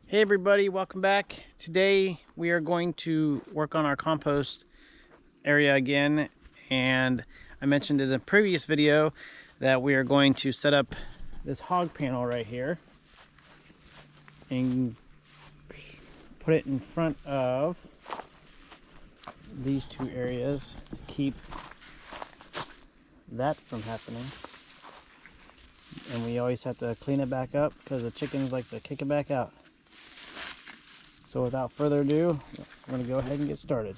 Hey everybody, welcome back. Today we are going to work on our compost area again, and I mentioned in a previous video that we are going to set up this hog panel right here and put it in front of these two areas to keep that from happening. And we always have to clean it back up because the chickens like to kick it back out. So without further ado, I'm going to go ahead and get started.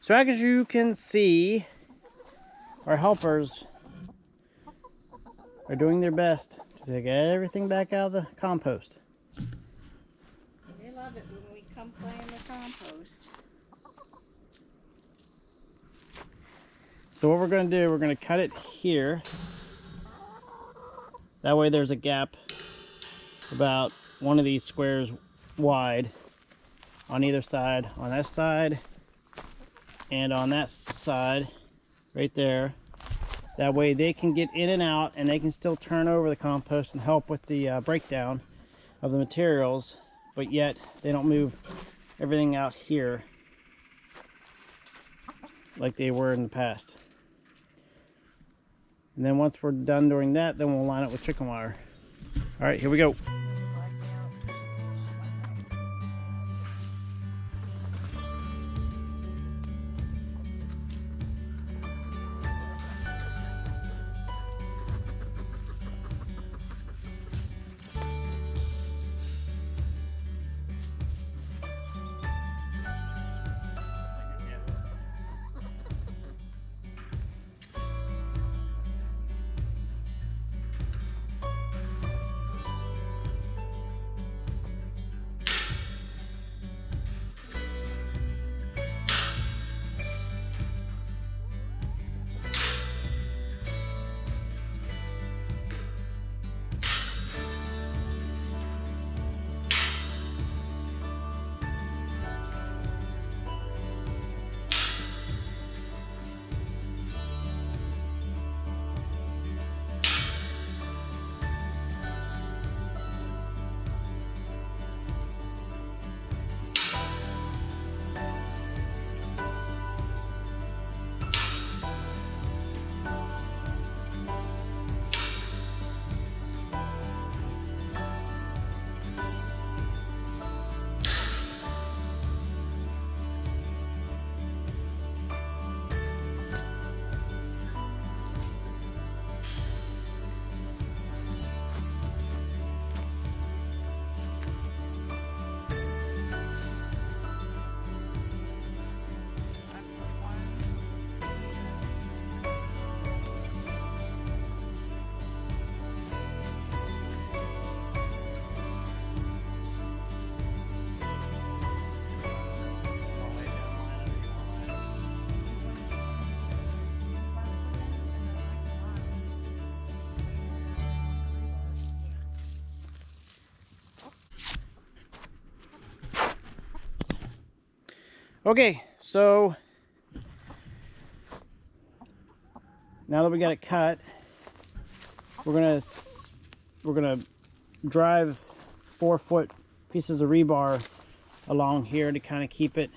So as you can see, our helpers are doing their best to take everything back out of the compost. They love it when we come play in the compost. So what we're going to do, we're going to cut it here. That way there's a gap about one of these squares wide on either side, on that side and on that side right there. That way they can get in and out and they can still turn over the compost and help with the breakdown of the materials, but yet they don't move everything out here like they were in the past. And then once we're done doing that, then we'll line it with chicken wire. All right, here we go. Okay, so now that we got it cut, we're gonna drive 4-foot pieces of rebar along here to kind of keep it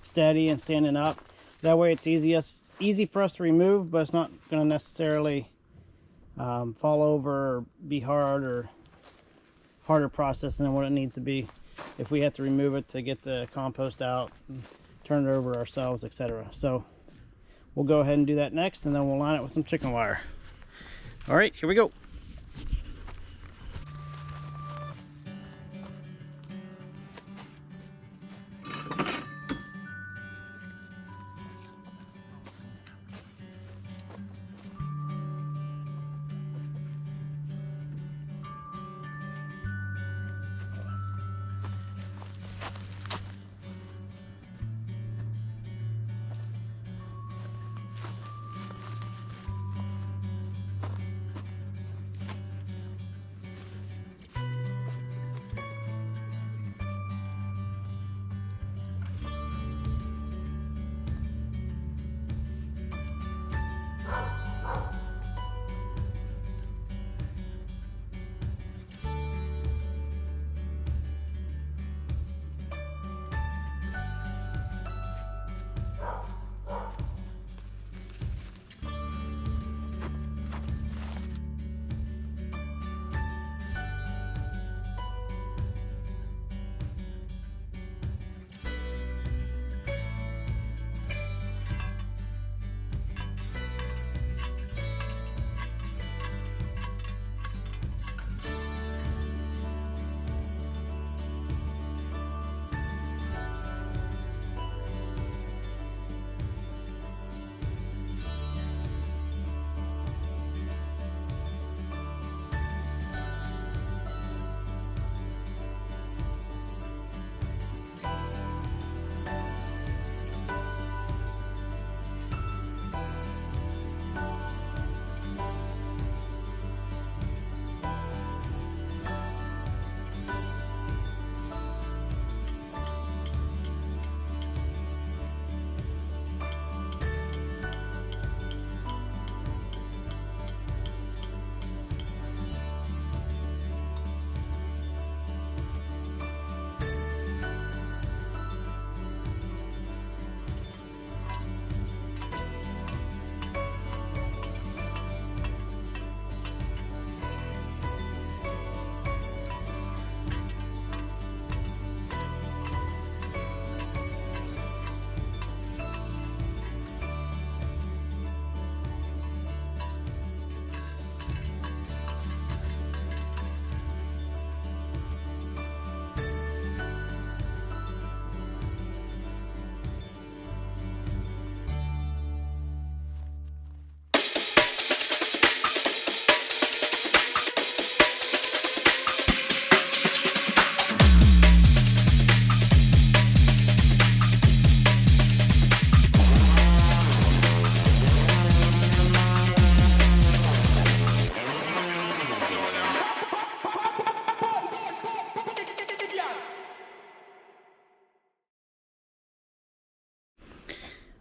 steady and standing up. That way it's easy for us to remove, but it's not going to necessarily fall over or be hard or harder process than what it needs to be if we have to remove it to get the compost out and turn it over ourselves, etc. So we'll go ahead and do that next, and then we'll line it with some chicken wire. All right, here we go.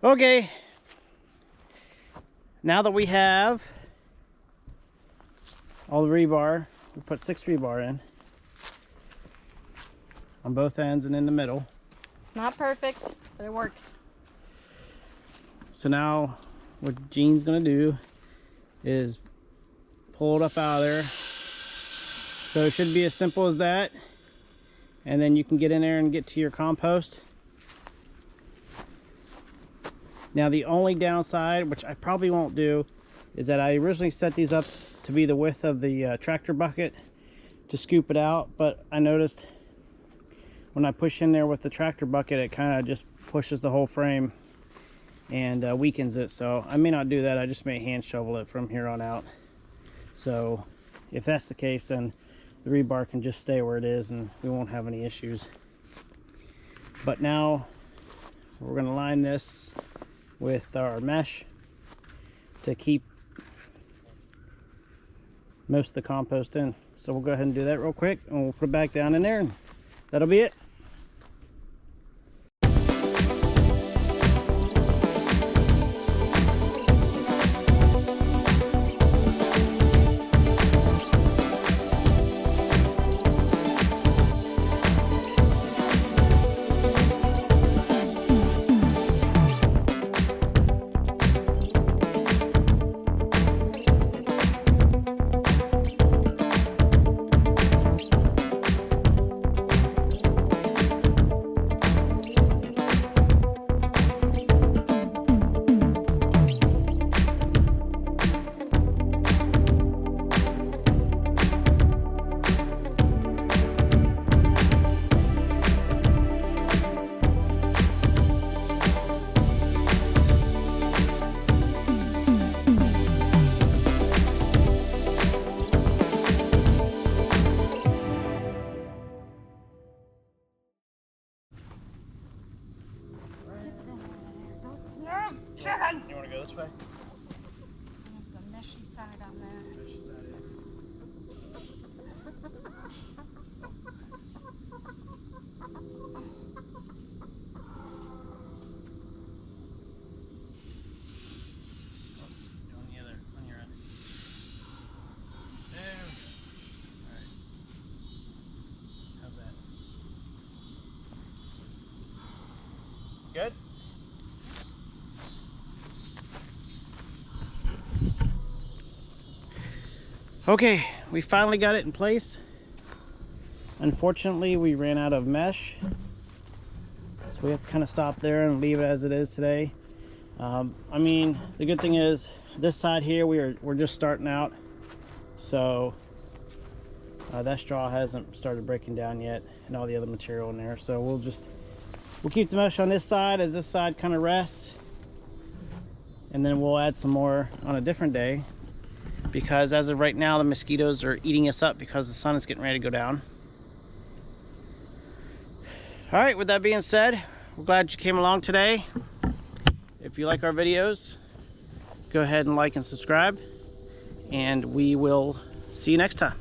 Okay, now that we have all the rebar, we put 6 rebar in on both ends and in the middle. It's not perfect, but it works. So now what Gene's gonna do is pull it up out of there. So it should be as simple as that. And then you can get in there and get to your compost. Now the only downside, which I probably won't do, is that I originally set these up to be the width of the tractor bucket to scoop it out, but I noticed when I push in there with the tractor bucket, it kind of just pushes the whole frame and weakens it. So I may not do that. I just may hand shovel it from here on out. So if that's the case, then the rebar can just stay where it is and we won't have any issues. But now we're going to line this with our mesh to keep most of the compost in. So we'll go ahead and do that real quick and we'll put it back down in there and that'll be it. this way? The meshy side on that. On the other, on your end. There. Alright. How's that? Good? Okay, we finally got it in place. Unfortunately, we ran out of mesh. So we have to kind of stop there and leave it as it is today. I mean, the good thing is this side here, we're just starting out. So that straw hasn't started breaking down yet and all the other material in there. So we'll keep the mesh on this side as this side kind of rests. And then we'll add some more on a different day. Because as of right now, the mosquitoes are eating us up because the sun is getting ready to go down. All right, with that being said, we're glad you came along today. If you like our videos, go ahead and like and subscribe, and we will see you next time.